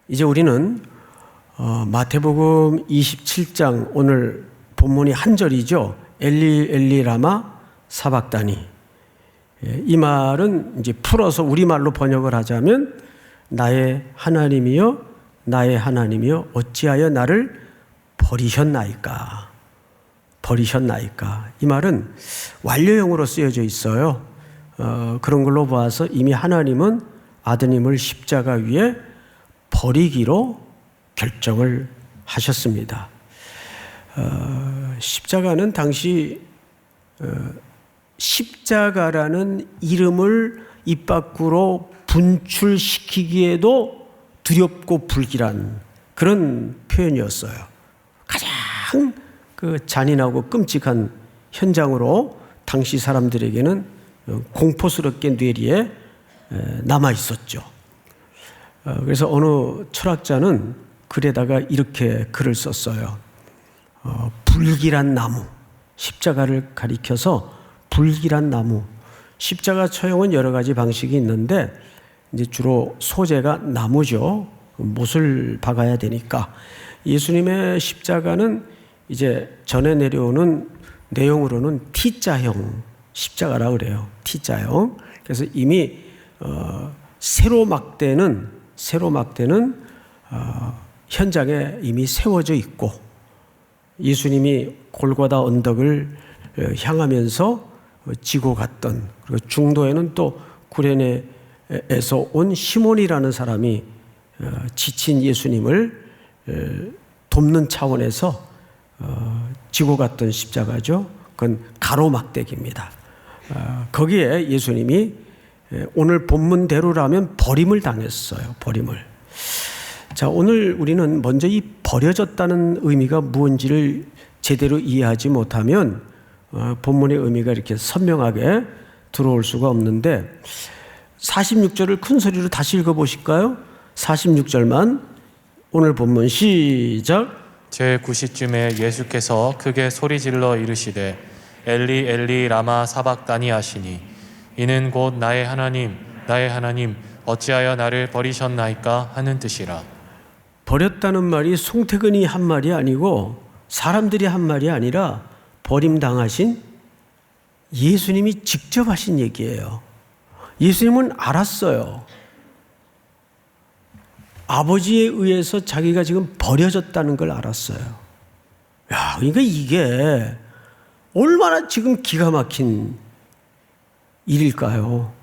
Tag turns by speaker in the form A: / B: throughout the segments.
A: 이제 우리는 마태복음 27장 오늘 본문이 한 절이죠. 엘리 엘리 라마 사박다니. 이 말은 이제 풀어서 우리말로 번역을 하자면 나의 하나님이여 나의 하나님이여 어찌하여 나를 버리셨나이까. 버리셨나이까. 이 말은 완료형으로 쓰여져 있어요. 그런 걸로 봐서 이미 하나님은 아드님을 십자가 위에 버리기로 결정을 하셨습니다. 십자가는 당시 십자가라는 이름을 입 밖으로 분출시키기에도 두렵고 불길한 그런 표현이었어요. 가장 잔인하고 끔찍한 현장으로 당시 사람들에게는 공포스럽게 뇌리에 남아 있었죠. 그래서 어느 철학자는 글에다가 이렇게 글을 썼어요. 불길한 나무, 십자가를 가리켜서 불길한 나무. 십자가 처형은 여러 가지 방식이 있는데 이제 주로 소재가 나무죠. 못을 박아야 되니까. 예수님의 십자가는 이제 전에 내려오는 내용으로는 T자형 십자가라고 그래요. T자형. 그래서 이미 세로 막대는 현장에 이미 세워져 있고 예수님이 골고다 언덕을 향하면서 지고 갔던, 그리고 중도에는 또 구레네에서 온 시몬이라는 사람이 지친 예수님을 돕는 차원에서 지고 갔던 십자가죠. 그건 가로막대기입니다. 거기에 예수님이 오늘 본문대로라면 버림을 당했어요. 버림을. 자, 오늘 우리는 먼저 이 버려졌다는 의미가 무엇인지를 제대로 이해하지 못하면 본문의 의미가 이렇게 선명하게 들어올 수가 없는데 46절을 큰 소리로 다시 읽어보실까요? 46절만 오늘 본문 시작.
B: 제9시쯤에 예수께서 크게 소리질러 이르시되 엘리 엘리 라마 사박다니 하시니 이는 곧 나의 하나님 어찌하여 나를 버리셨나이까 하는 뜻이라.
A: 버렸다는 말이 송태근이 한 말이 아니고 사람들이 한 말이 아니라 버림당하신 예수님이 직접 하신 얘기예요. 예수님은 알았어요. 아버지에 의해서 자기가 지금 버려졌다는 걸 알았어요. 야, 그러니까 이게 얼마나 지금 기가 막힌 일일까요?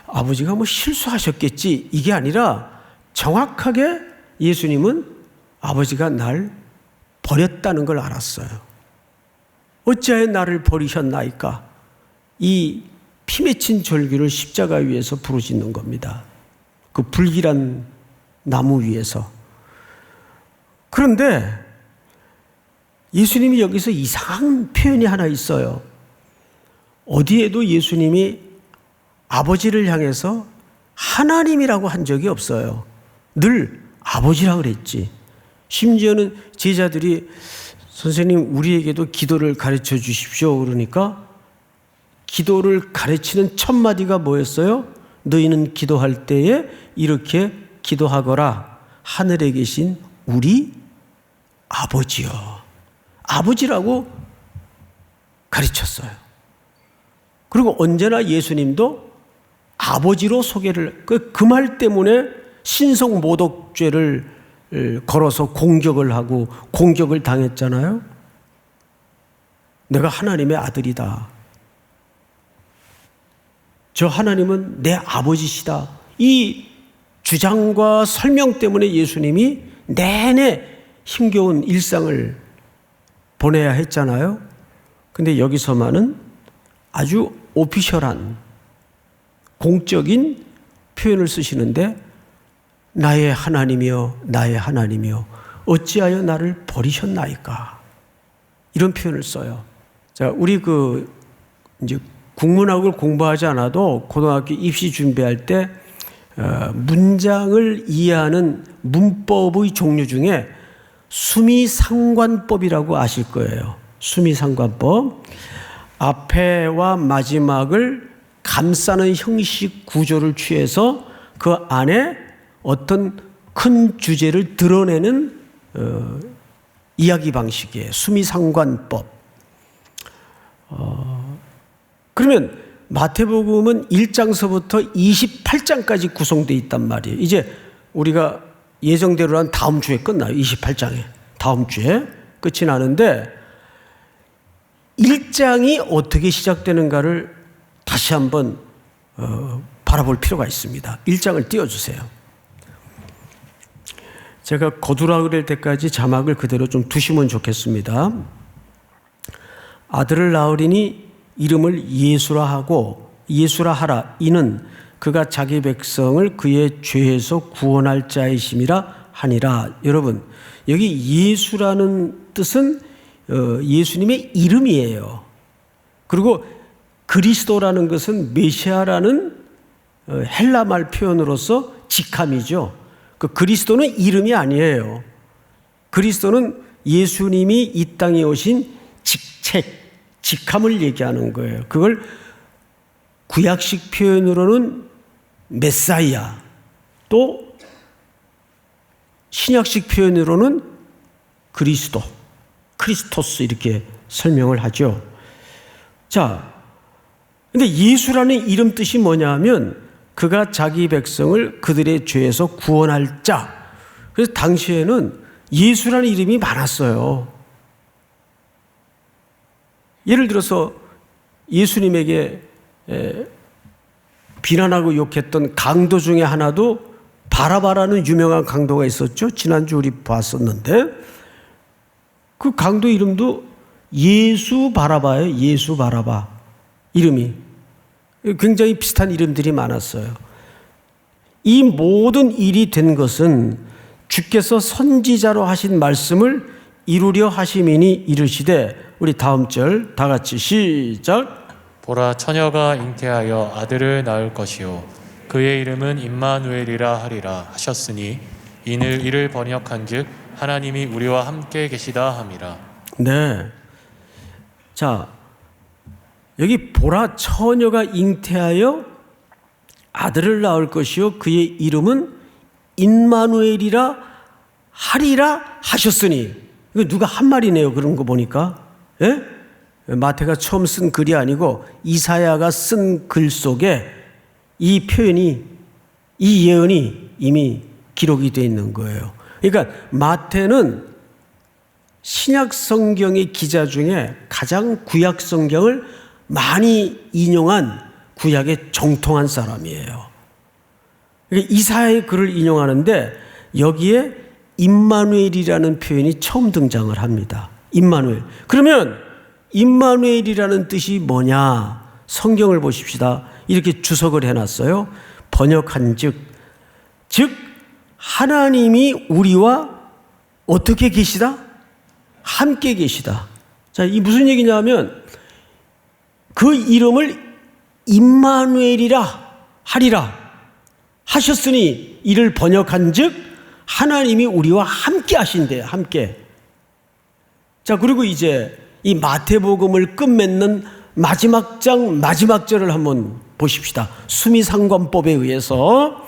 A: 아버지가 뭐 실수하셨겠지 이게 아니라 정확하게 예수님은 아버지가 날 버렸다는 걸 알았어요. 어찌하여 나를 버리셨나이까? 이 피 맺힌 절규를 십자가 위에서 부르짖는 겁니다. 그 불길한 나무 위에서. 그런데 예수님이 여기서 이상한 표현이 하나 있어요. 어디에도 예수님이 아버지를 향해서 하나님이라고 한 적이 없어요. 늘 아버지라고 그랬지. 심지어는 제자들이 선생님 우리에게도 기도를 가르쳐 주십시오 그러니까 기도를 가르치는 첫 마디가 뭐였어요? 너희는 기도할 때에 이렇게 기도하거라. 하늘에 계신 우리 아버지요. 아버지라고 가르쳤어요. 그리고 언제나 예수님도 아버지로 소개를, 그 말 때문에 신성모독죄를 걸어서 공격을 하고 공격을 당했잖아요. 내가 하나님의 아들이다. 저 하나님은 내 아버지시다. 이 주장과 설명 때문에 예수님이 내내 힘겨운 일상을 보내야 했잖아요. 근데 여기서만은 아주 오피셜한 공적인 표현을 쓰시는데 나의 하나님이여 나의 하나님이여 어찌하여 나를 버리셨나이까? 이런 표현을 써요. 자, 우리 이제 국문학을 공부하지 않아도 고등학교 입시 준비할 때 문장을 이해하는 문법의 종류 중에 수미상관법이라고 아실 거예요. 수미상관법. 앞에와 마지막을 감싸는 형식 구조를 취해서 그 안에 어떤 큰 주제를 드러내는 이야기 방식이에요. 수미상관법. 그러면 마태복음은 1장서부터 28장까지 구성되어 있단 말이에요. 이제 우리가 예정대로는 다음 주에 끝나요. 28장에. 다음 주에 끝이 나는데 1장이 어떻게 시작되는가를 다시 한번 바라볼 필요가 있습니다. 1장을 띄워주세요. 제가 거두라 그럴 때까지 자막을 그대로 좀 두시면 좋겠습니다. 아들을 낳으리니 이름을 예수라 하고 예수라 하라. 이는 그가 자기 백성을 그의 죄에서 구원할 자이심이라 하니라. 여러분, 여기 예수라는 뜻은 예수님의 이름이에요. 그리고 그리스도라는 것은 메시아라는 헬라말 표현으로서 직함이죠. 그 그리스도는 이름이 아니에요. 그리스도는 예수님이 이 땅에 오신 직책, 직함을 얘기하는 거예요. 그걸 구약식 표현으로는 메사이아, 또 신약식 표현으로는 그리스도, 크리스토스 이렇게 설명을 하죠. 자, 근데 예수라는 이름 뜻이 뭐냐 하면 그가 자기 백성을 그들의 죄에서 구원할 자. 그래서 당시에는 예수라는 이름이 많았어요. 예를 들어서 예수님에게 비난하고 욕했던 강도 중에 하나도 바라바라는 유명한 강도가 있었죠. 지난주 우리 봤었는데 그 강도 이름도 예수 바라바예요. 예수 바라바 이름이 굉장히 비슷한 이름들이 많았어요. 이 모든 일이 된 것은 주께서 선지자로 하신 말씀을 이루려 하심이니 이르시되 우리 다음 절 다 같이 시작.
B: 보라 처녀가 잉태하여 아들을 낳을 것이요 그의 이름은 임마누엘이라 하리라 하셨으니 이를 번역한즉 하나님이 우리와 함께 계시다 함이라.
A: 네. 자, 여기 보라 처녀가 잉태하여 아들을 낳을 것이요 그의 이름은 임마누엘이라 하리라 하셨으니. 이거 누가 한 말이네요. 그런 거 보니까. 예? 마태가 처음 쓴 글이 아니고 이사야가 쓴 글 속에 이 표현이, 이 예언이 이미 기록이 되어 있는 거예요. 그러니까 마태는 신약 성경의 기자 중에 가장 구약 성경을 많이 인용한 구약에 정통한 사람이에요. 그러니까 이사야의 글을 인용하는데 여기에 임마누엘이라는 표현이 처음 등장을 합니다. 임마누엘. 그러면 임마누엘이라는 뜻이 뭐냐? 성경을 보십시다. 이렇게 주석을 해놨어요. 번역한 즉 하나님이 우리와 어떻게 계시다? 함께 계시다. 자, 이 무슨 얘기냐면 그 이름을 임마누엘이라 하리라 하셨으니 이를 번역한 즉 하나님이 우리와 함께 하신대요. 함께. 자, 그리고 이제 이 마태복음을 끝맺는 마지막 장 마지막 절을 한번 보십시다. 수미상관법에 의해서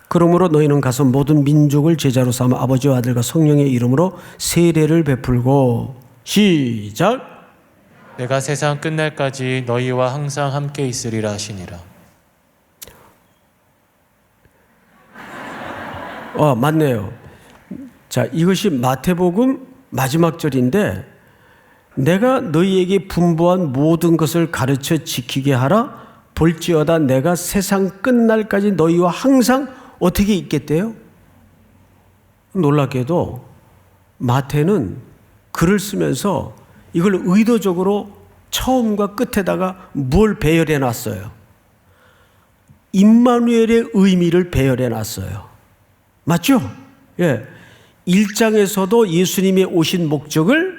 A: 그러므로 너희는 가서 모든 민족을 제자로 삼아 아버지와 아들과 성령의 이름으로 세례를 베풀고 시작.
B: 내가 세상 끝날까지 너희와 항상 함께 있으리라 하시니라.
A: 맞네요. 자, 이것이 마태복음 마지막 절인데 내가 너희에게 분부한 모든 것을 가르쳐 지키게 하라. 볼지어다 내가 세상 끝날까지 너희와 항상 어떻게 있겠대요? 놀랍게도 마태는 글을 쓰면서 이걸 의도적으로 처음과 끝에다가 뭘 배열해 놨어요? 임마누엘의 의미를 배열해 놨어요. 맞죠? 예. 1장에서도 예수님이 오신 목적을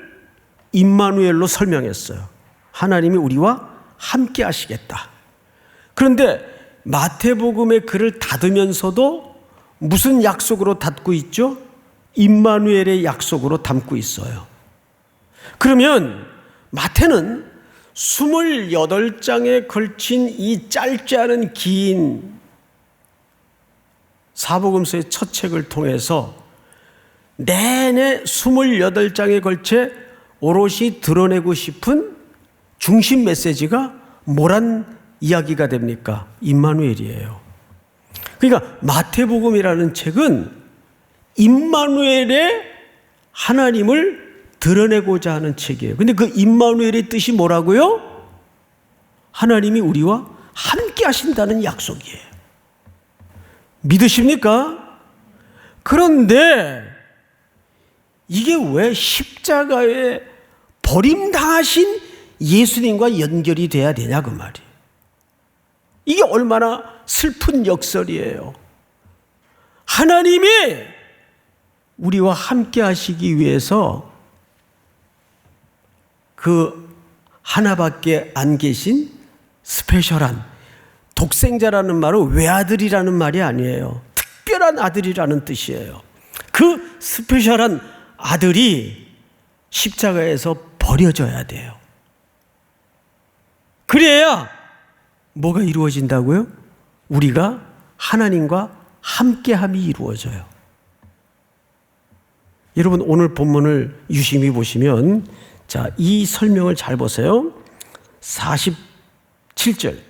A: 임마누엘로 설명했어요. 하나님이 우리와 함께 하시겠다. 그런데 마태복음의 글을 닫으면서도 무슨 약속으로 닫고 있죠? 임마누엘의 약속으로 담고 있어요. 그러면 마태는 28장에 걸친 이 짧지 않은 긴 사복음서의 첫 책을 통해서 내내 28장에 걸쳐 오롯이 드러내고 싶은 중심 메시지가 뭐란 이야기가 됩니까? 임마누엘이에요. 그러니까 마태복음이라는 책은 임마누엘의 하나님을 드러내고자 하는 책이에요. 근데 그 임마누엘의 뜻이 뭐라고요? 하나님이 우리와 함께 하신다는 약속이에요. 믿으십니까? 그런데 이게 왜 십자가에 버림당하신 예수님과 연결이 돼야 되냐 그 말이에요. 이게 얼마나 슬픈 역설이에요. 하나님이 우리와 함께 하시기 위해서 그 하나밖에 안 계신 스페셜한 독생자라는 말은 외아들이라는 말이 아니에요. 특별한 아들이라는 뜻이에요. 그 스페셜한 아들이 십자가에서 버려져야 돼요. 그래야 뭐가 이루어진다고요? 우리가 하나님과 함께함이 이루어져요. 여러분 오늘 본문을 유심히 보시면 자, 이 설명을 잘 보세요. 47절.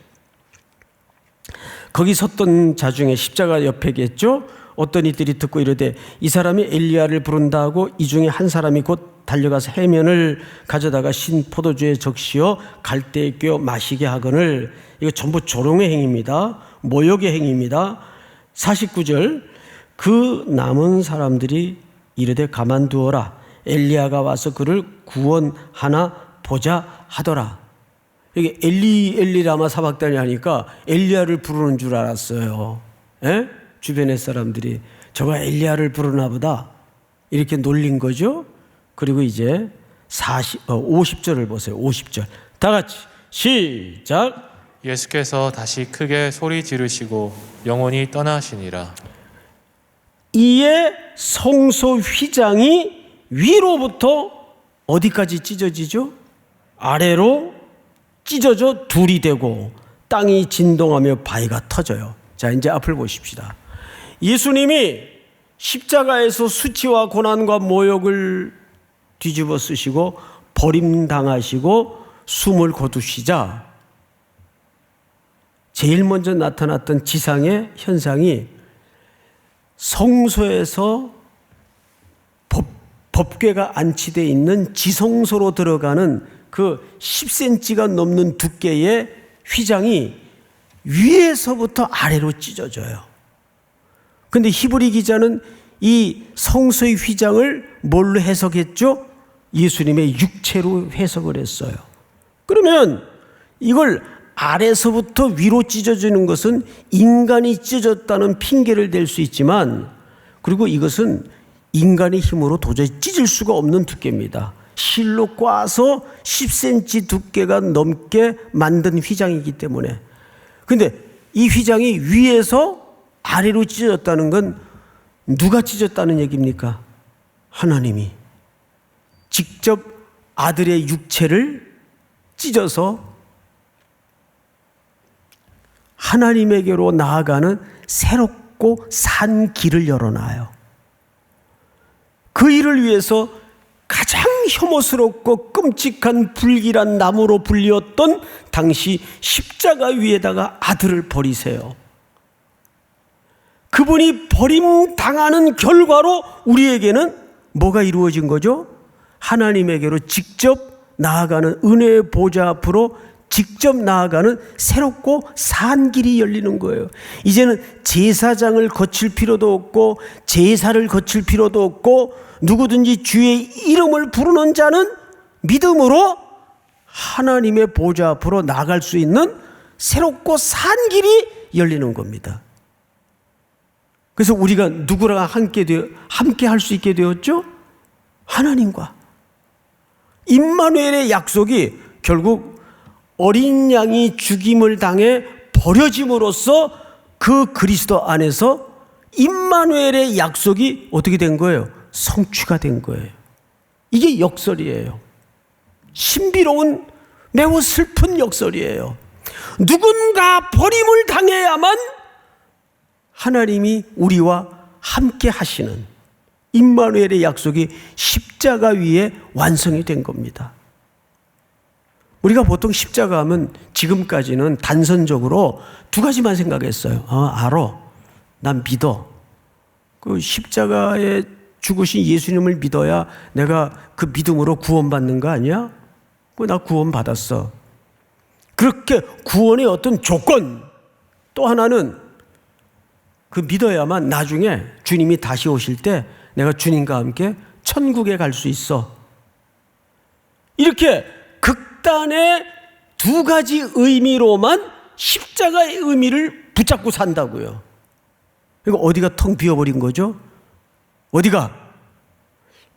A: 거기 섰던 자 중에 십자가 옆에 겠죠? 어떤 이들이 듣고 이르되 이 사람이 엘리야를 부른다 하고 이 중에 한 사람이 곧 달려가서 해면을 가져다가 신 포도주에 적시어 갈대에 꿰어 마시게 하거늘. 이거 전부 조롱의 행위입니다. 모욕의 행위입니다. 49절. 그 남은 사람들이 이르되 가만두어라. 엘리야가 와서 그를 구원하나 보자 하더라. 여기 엘리 라마 사박다니 하니까 엘리야를 부르는 줄 알았어요. 에? 주변의 사람들이 저가 엘리야를 부르나 보다 이렇게 놀린 거죠. 그리고 이제 50절을 보세요. 50절 다 같이 시작.
B: 예수께서 다시 크게 소리 지르시고 영혼이 떠나시니라.
A: 이에 성소 휘장이 위로부터 어디까지 찢어지죠? 아래로 찢어져 둘이 되고 땅이 진동하며 바위가 터져요. 자, 이제 앞을 보십시다. 예수님이 십자가에서 수치와 고난과 모욕을 뒤집어 쓰시고 버림당하시고 숨을 거두시자 제일 먼저 나타났던 지상의 현상이 성소에서 법궤가 안치되어 있는 지성소로 들어가는 그 10cm가 넘는 두께의 휘장이 위에서부터 아래로 찢어져요. 그런데 히브리 기자는 이 성소의 휘장을 뭘로 해석했죠? 예수님의 육체로 해석을 했어요. 그러면 이걸 아래서부터 위로 찢어지는 것은 인간이 찢어졌다는 핑계를 댈 수 있지만, 그리고 이것은 인간의 힘으로 도저히 찢을 수가 없는 두께입니다. 실로 꽈서 10cm 두께가 넘게 만든 휘장이기 때문에. 그런데 이 휘장이 위에서 아래로 찢어졌다는 건 누가 찢었다는 얘기입니까? 하나님이 직접 아들의 육체를 찢어서 하나님에게로 나아가는 새롭고 산 길을 열어놔요. 그 일을 위해서 가장 혐오스럽고 끔찍한 불길한 나무로 불리웠던 당시 십자가 위에다가 아들을 버리세요. 그분이 버림당하는 결과로 우리에게는 뭐가 이루어진 거죠? 하나님에게로 직접 나아가는 은혜의 보좌 앞으로 직접 나아가는 새롭고 산 길이 열리는 거예요. 이제는 제사장을 거칠 필요도 없고 제사를 거칠 필요도 없고 누구든지 주의 이름을 부르는 자는 믿음으로 하나님의 보좌 앞으로 나아갈 수 있는 새롭고 산 길이 열리는 겁니다. 그래서 우리가 누구랑 함께 할 수 있게 되었죠? 하나님과. 임마누엘의 약속이 결국 어린 양이 죽임을 당해 버려짐으로써 그 그리스도 안에서 임마누엘의 약속이 어떻게 된 거예요? 성취가 된 거예요. 이게 역설이에요. 신비로운 매우 슬픈 역설이에요. 누군가 버림을 당해야만 하나님이 우리와 함께 하시는 임마누엘의 약속이 십자가 위에 완성이 된 겁니다. 우리가 보통 십자가 하면 지금까지는 단선적으로 두 가지만 생각했어요. 알아. 난 믿어. 그 십자가에 죽으신 예수님을 믿어야 내가 그 믿음으로 구원받는 거 아니야? 나 구원받았어. 그렇게 구원의 어떤 조건, 또 하나는 그 믿어야만 나중에 주님이 다시 오실 때 내가 주님과 함께 천국에 갈 수 있어. 이렇게 극단의 두 가지 의미로만 십자가의 의미를 붙잡고 산다고요. 그러니까 어디가 텅 비어버린 거죠? 어디가?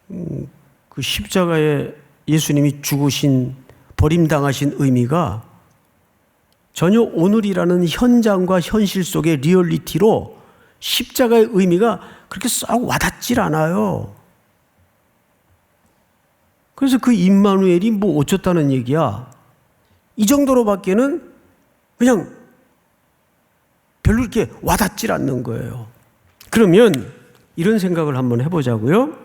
A: 그 십자가에 예수님이 죽으신, 버림당하신 의미가 전혀 오늘이라는 현장과 현실 속의 리얼리티로 십자가의 의미가 그렇게 썩 와닿질 않아요. 그래서 그 임마누엘이 뭐 어쩌다는 얘기야. 이 정도로밖에는 그냥 별로 이렇게 와닿질 않는 거예요. 그러면 이런 생각을 한번 해보자고요.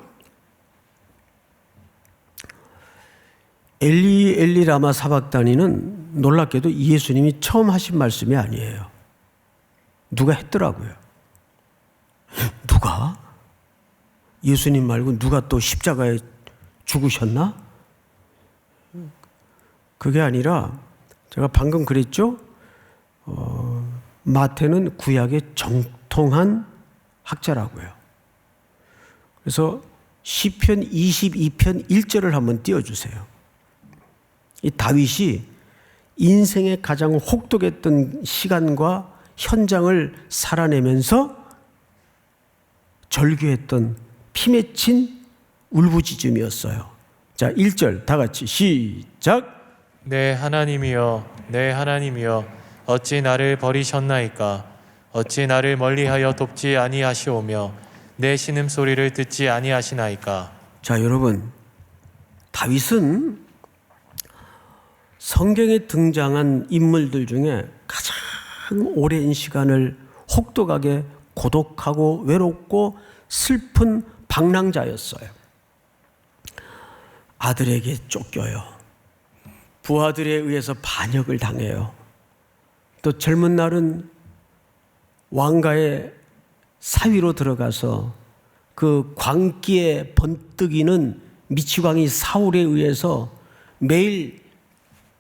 A: 엘리 엘리 라마 사박다니는 놀랍게도 예수님이 처음 하신 말씀이 아니에요. 누가 했더라고요. 누가? 예수님 말고 누가 또 십자가에 죽으셨나? 그게 아니라 제가 방금 그랬죠? 마태는 구약의 정통한 학자라고요. 그래서 시편 22편 1절을 한번 띄워주세요. 이 다윗이 인생의 가장 혹독했던 시간과 현장을 살아내면서 절규했던 피 맺힌 울부짖음이었어요. 자, 1절 다 같이 시작.
B: 내 하나님이여, 내 하나님이여, 어찌 나를 버리셨나이까? 어찌 나를 멀리하여 돕지 아니하시오며 내 신음소리를 듣지 아니하시나이까?
A: 자, 여러분, 다윗은 성경에 등장한 인물들 중에 가장 오랜 시간을 혹독하게 고독하고 외롭고 슬픈 방랑자였어요. 아들에게 쫓겨요. 부하들에 의해서 반역을 당해요. 또 젊은 날은 왕가의 사위로 들어가서 그 광기에 번뜩이는 미치광이 사울에 의해서 매일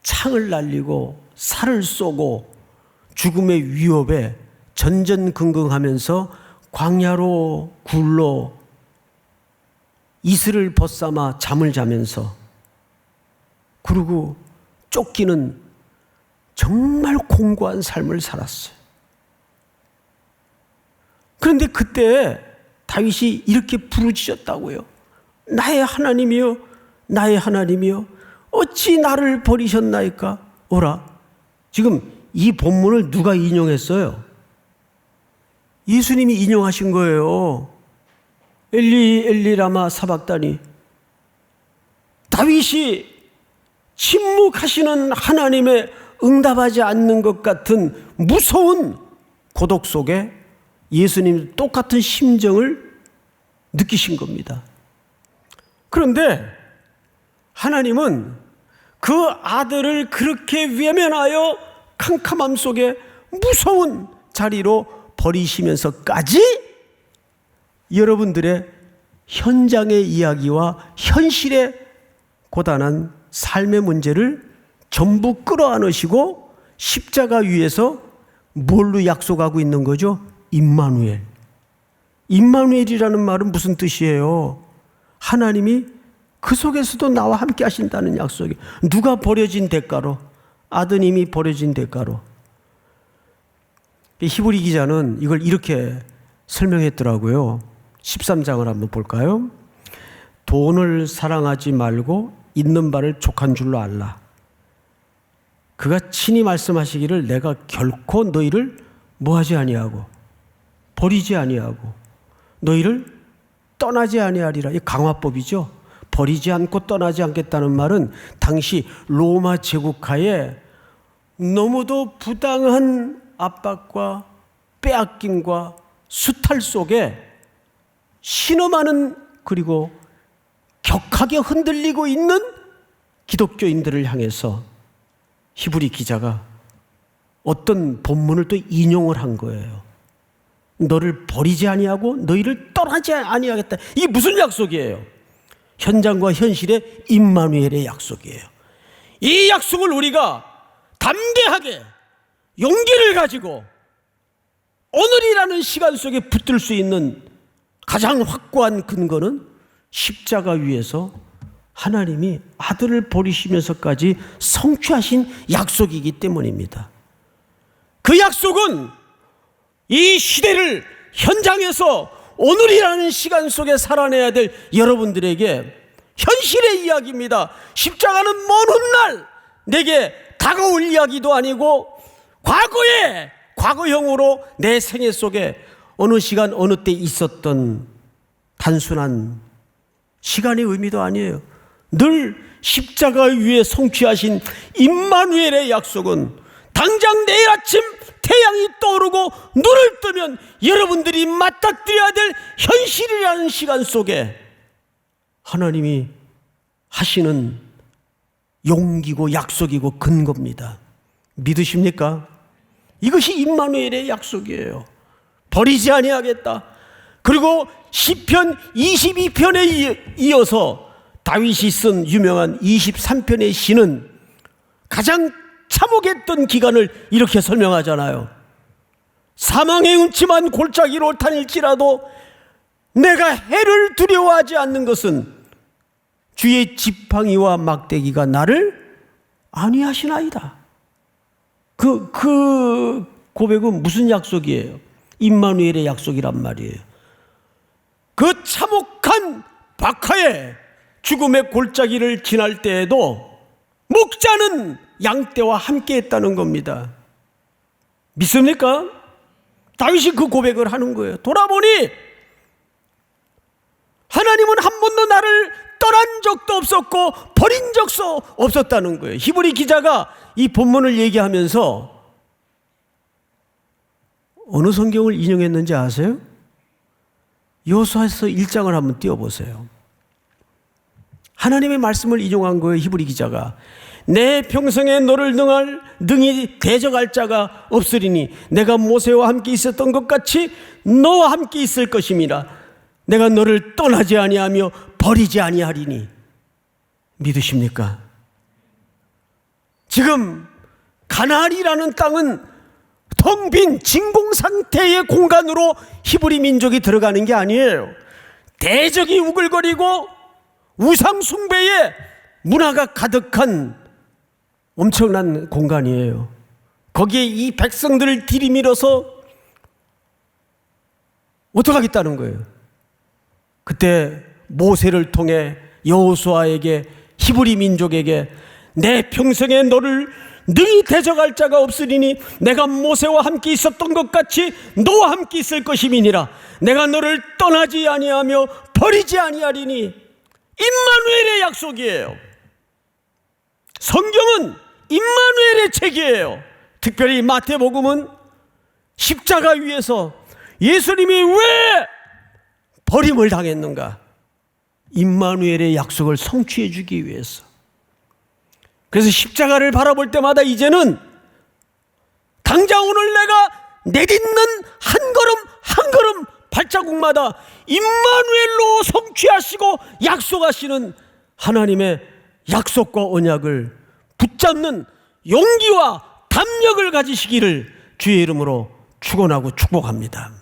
A: 창을 날리고 살을 쏘고 죽음의 위협에 전전긍긍하면서 광야로 굴러 이슬을 벗삼아 잠을 자면서, 그리고 쫓기는 정말 공고한 삶을 살았어요. 그런데 그때 다윗이 이렇게 부르짖었다고요. 나의 하나님이여, 나의 하나님이여, 어찌 나를 버리셨나이까? 오라. 지금 이 본문을 누가 인용했어요? 예수님이 인용하신 거예요. 엘리 엘리 라마 사박다니. 다윗이 침묵하시는 하나님의 응답하지 않는 것 같은 무서운 고독 속에 예수님 똑같은 심정을 느끼신 겁니다. 그런데 하나님은 그 아들을 그렇게 외면하여 캄캄함 속에 무서운 자리로 버리시면서까지 여러분들의 현장의 이야기와 현실의 고단한 삶의 문제를 전부 끌어안으시고 십자가 위에서 뭘로 약속하고 있는 거죠? 임마누엘. 임마누엘이라는 말은 무슨 뜻이에요? 하나님이 그 속에서도 나와 함께 하신다는 약속이. 누가 버려진 대가로? 아드님이 버려진 대가로. 히브리 기자는 이걸 이렇게 설명했더라고요. 13장을 한번 볼까요? 돈을 사랑하지 말고 있는 바를 족한 줄로 알라. 그가 친히 말씀하시기를 내가 결코 너희를 뭐하지 아니하고 버리지 아니하고 너희를 떠나지 아니하리라. 이 강화법이죠. 버리지 않고 떠나지 않겠다는 말은 당시 로마 제국하에 너무도 부당한 압박과 빼앗김과 수탈 속에 신음하는, 그리고 격하게 흔들리고 있는 기독교인들을 향해서 히브리 기자가 어떤 본문을 또 인용을 한 거예요. 너를 버리지 아니하고 너희를 떠나지 아니하겠다. 이게 무슨 약속이에요? 현장과 현실의 임마누엘의 약속이에요. 이 약속을 우리가 담대하게 용기를 가지고 오늘이라는 시간 속에 붙들 수 있는 가장 확고한 근거는 십자가 위에서 하나님이 아들을 버리시면서까지 성취하신 약속이기 때문입니다. 그 약속은 이 시대를 현장에서 오늘이라는 시간 속에 살아내야 될 여러분들에게 현실의 이야기입니다. 십자가는 먼 훗날 내게 다가올 이야기도 아니고 과거형으로 내 생애 속에 어느 시간 어느 때 있었던 단순한 시간의 의미도 아니에요. 늘 십자가 위에 성취하신 임마누엘의 약속은 당장 내일 아침 태양이 떠오르고 눈을 뜨면 여러분들이 맞닥뜨려야 될 현실이라는 시간 속에 하나님이 하시는 용기고 약속이고 근거입니다. 믿으십니까? 이것이 임마누엘의 약속이에요. 버리지 아니하겠다. 그리고 시편 22편에 이어서 다윗이 쓴 유명한 23편의 시는 가장 참혹했던 기간을 이렇게 설명하잖아요. 사망의 음침한 골짜기로 다닐지라도 내가 해를 두려워하지 않는 것은 주의 지팡이와 막대기가 나를 안위하시나이다. 그 고백은 무슨 약속이에요? 임마누엘의 약속이란 말이에요. 그 참혹한 박하에 죽음의 골짜기를 지날 때에도 목자는 양떼와 함께 했다는 겁니다. 믿습니까? 다윗이 그 고백을 하는 거예요. 돌아보니 하나님은 한 번도 나를 떠난 적도 없었고 버린 적도 없었다는 거예요. 히브리 기자가 이 본문을 얘기하면서 어느 성경을 인용했는지 아세요? 여호수아서 1장을 한번 띄워보세요. 하나님의 말씀을 인용한 거예요. 히브리 기자가 내 평생에 너를 능히 대적할 자가 없으리니 내가 모세와 함께 있었던 것 같이 너와 함께 있을 것임이라. 내가 너를 떠나지 아니하며 버리지 아니하리니. 믿으십니까? 지금 가나안이라는 땅은 텅 빈 진공 상태의 공간으로 히브리 민족이 들어가는 게 아니에요. 대적이 우글거리고 우상 숭배의 문화가 가득한 엄청난 공간이에요. 거기에 이 백성들을 들이밀어서 어떡하겠다는 거예요? 그때 모세를 통해 여호수아에게, 히브리 민족에게 내 평생에 너를 능히 대적할 자가 없으리니 내가 모세와 함께 있었던 것 같이 너와 함께 있을 것임이니라. 내가 너를 떠나지 아니하며 버리지 아니하리니. 임마누엘의 약속이에요. 성경은 임마누엘의 책이에요. 특별히 마태복음은 십자가 위에서 예수님이 왜 버림을 당했는가? 임마누엘의 약속을 성취해 주기 위해서. 그래서 십자가를 바라볼 때마다 이제는 당장 오늘 내가 내딛는 한 걸음 한 걸음 발자국마다 임마누엘로 성취하시고 약속하시는 하나님의 약속과 언약을 붙잡는 용기와 담력을 가지시기를 주의 이름으로 축원하고 축복합니다.